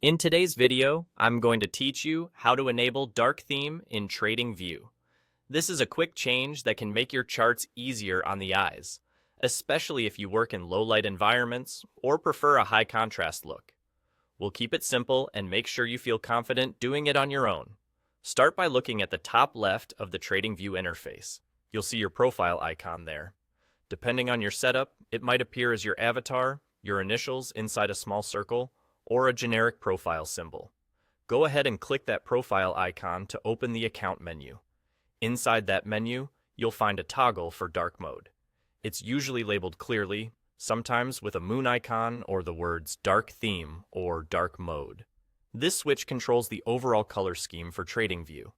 In today's video, I'm going to teach you how to enable dark theme in TradingView. This is a quick change that can make your charts easier on the eyes, especially if you work in low-light environments or prefer a high contrast look. We'll keep it simple and make sure you feel confident doing it on your own. Start by looking at the top left of the TradingView interface. You'll see your profile icon there. Depending on your setup, it might appear as your avatar, your initials inside a small circle, or a generic profile symbol. Go ahead and click that profile icon to open the account menu. Inside that menu, you'll find a toggle for dark mode. It's usually labeled clearly, sometimes with a moon icon or the words dark theme or dark mode. This switch controls the overall color scheme for TradingView.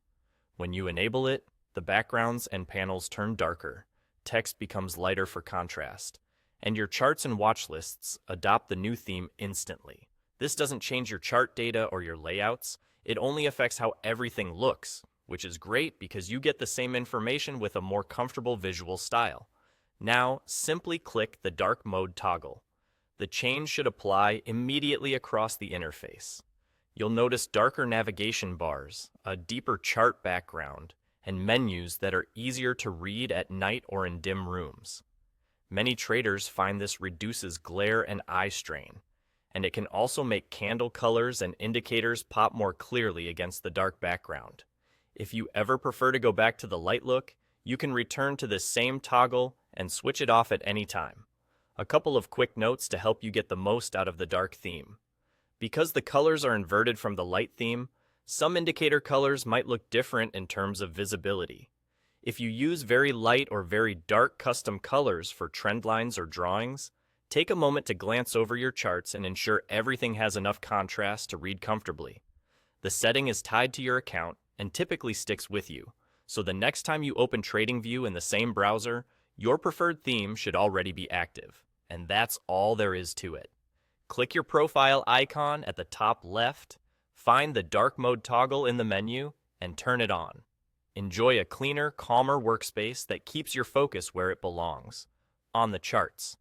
When you enable it, the backgrounds and panels turn darker, text becomes lighter for contrast, and your charts and watch lists adopt the new theme instantly. This doesn't change your chart data or your layouts, it only affects how everything looks, which is great because you get the same information with a more comfortable visual style. Now, simply click the dark mode toggle. The change should apply immediately across the interface. You'll notice darker navigation bars, a deeper chart background, and menus that are easier to read at night or in dim rooms. Many traders find this reduces glare and eye strain, and it can also make candle colors and indicators pop more clearly against the dark background. If you ever prefer to go back to the light look, you can return to this same toggle and switch it off at any time. A couple of quick notes to help you get the most out of the dark theme. Because the colors are inverted from the light theme, some indicator colors might look different in terms of visibility. If you use very light or very dark custom colors for trend lines or drawings, take a moment to glance over your charts and ensure everything has enough contrast to read comfortably. The setting is tied to your account and typically sticks with you, so the next time you open TradingView in the same browser, your preferred theme should already be active. And that's all there is to it. Click your profile icon at the top left, find the dark mode toggle in the menu, and turn it on. Enjoy a cleaner, calmer workspace that keeps your focus where it belongs, on the charts.